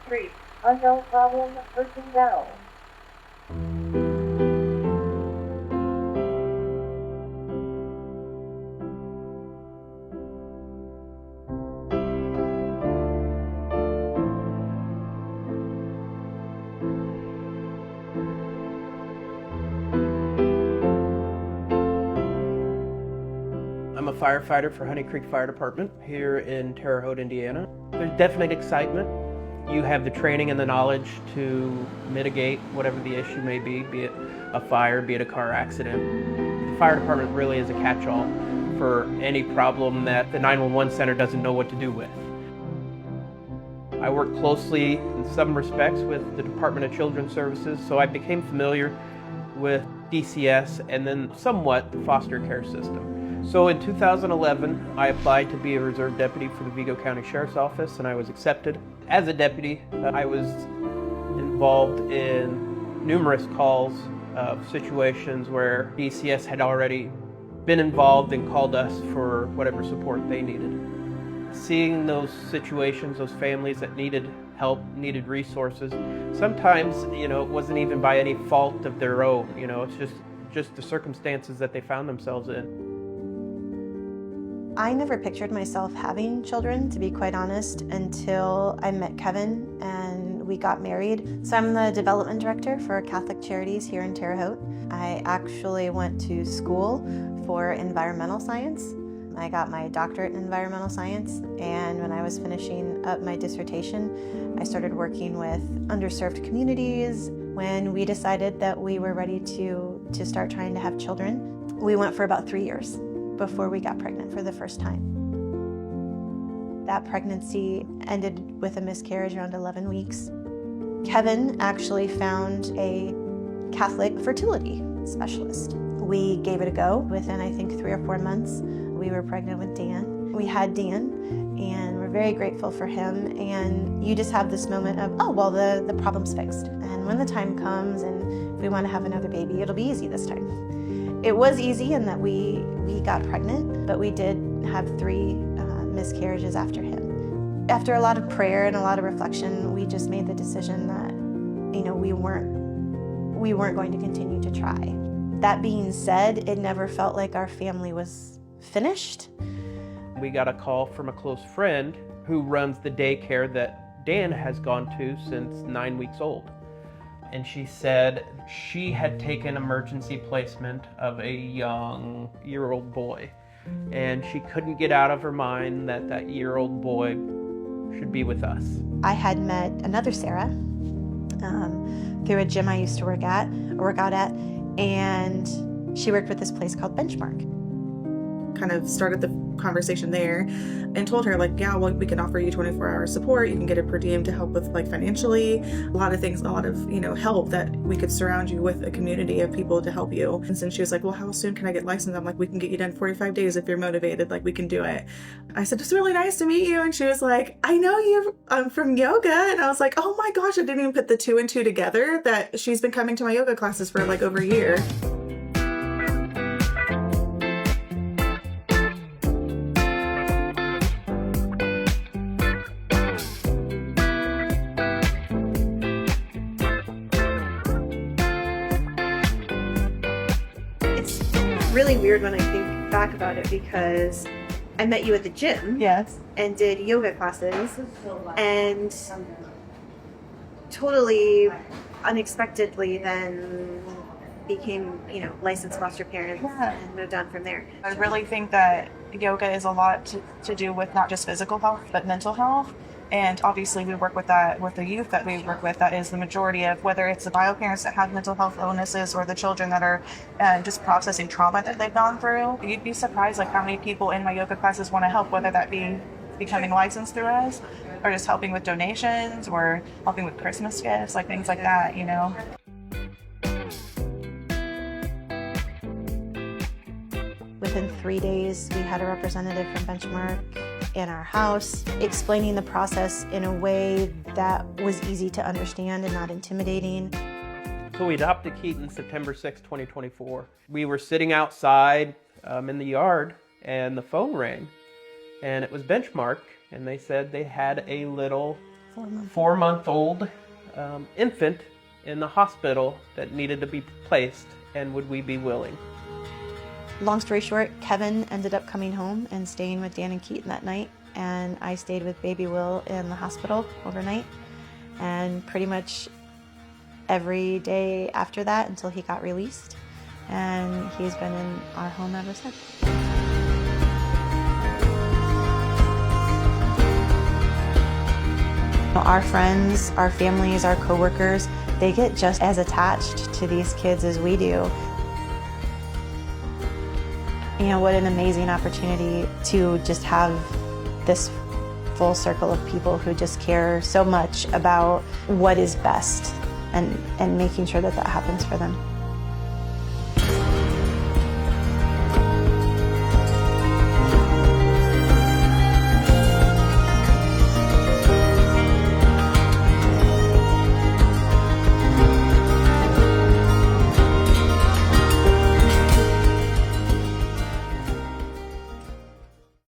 3. Unknown problem, person down. I'm a firefighter for Honey Creek Fire Department here in Terre Haute, Indiana. There's definite excitement. You have the training and the knowledge to mitigate whatever the issue may be it a fire, be it a car accident. The fire department really is a catch-all for any problem that the 911 center doesn't know what to do with. I work closely in some respects with the Department of Children's Services, so I became familiar with DCS and then somewhat the foster care system. So in 2011, I applied to be a reserve deputy for the Vigo County Sheriff's Office, and I was accepted. As a deputy, I was involved in numerous calls of situations where DCS had already been involved and called us for whatever support they needed. Seeing those situations, those families that needed help, needed resources, sometimes, it wasn't even by any fault of their own, it's just the circumstances that they found themselves in. I never pictured myself having children, to be quite honest, until I met Kevin and we got married. So I'm the development director for Catholic Charities here in Terre Haute. I actually went to school for environmental science. I got my doctorate in environmental science, and when I was finishing up my dissertation, I started working with underserved communities. When we decided that we were ready to start trying to have children, we went for about 3 years before we got pregnant for the first time. That pregnancy ended with a miscarriage around 11 weeks. Kevin actually found a Catholic fertility specialist. We gave it a go. Within, I think, 3 or 4 months, we were pregnant with Dan. We had Dan, and we're very grateful for him. And you just have this moment of, oh, well, the problem's fixed. And when the time comes and if we want to have another baby, it'll be easy this time. It was easy in that we got pregnant, but we did have 3 miscarriages after him. After a lot of prayer and a lot of reflection, we just made the decision that, we weren't going to continue to try. That being said, it never felt like our family was finished. We got a call from a close friend who runs the daycare that Dan has gone to since 9 weeks old. And she said she had taken emergency placement of a young year-old boy. And she couldn't get out of her mind that year-old boy should be with us. I had met another Sarah through a gym I used to work out at, and she worked with this place called Benchmark. Kind of started the conversation there and told her, yeah, well, we can offer you 24-hour support. You can get a per diem to help with financially, a lot of things, a lot of, help that we could surround you with a community of people to help you. And since she was like, well, how soon can I get licensed? I'm like, we can get you done in 45 days if you're motivated, we can do it. I said, it's really nice to meet you. And she was like, I know you from yoga. And I was like, oh my gosh, I didn't even put the 2 and 2 together that she's been coming to my yoga classes for over a year. Really weird when I think back about it, because I met you at the gym. Yes. And did yoga classes, and totally unexpectedly then became, licensed foster parents and moved on from there. I really think that yoga is a lot to do with not just physical health, but mental health. And obviously we work with that with the youth that we work with. That is the majority of, whether it's the bio parents that have mental health illnesses or the children that are just processing trauma that they've gone through. You'd be surprised how many people in my yoga classes want to help, whether that be becoming licensed through us or just helping with donations or helping with Christmas gifts, things like that, Within 3 days, we had a representative from Benchmark in our house, explaining the process in a way that was easy to understand and not intimidating. So we adopted Keaton September 6, 2024. We were sitting outside in the yard, and the phone rang, and it was Benchmark, and they said they had a little 4-month-old infant in the hospital that needed to be placed, and would we be willing? Long story short, Kevin ended up coming home and staying with Dan and Keaton that night, and I stayed with baby Will in the hospital overnight, and pretty much every day after that until he got released, and he's been in our home ever since. Our friends, our families, our coworkers, they get just as attached to these kids as we do. You know, what an amazing opportunity to just have this full circle of people who just care so much about what is best and making sure that that happens for them.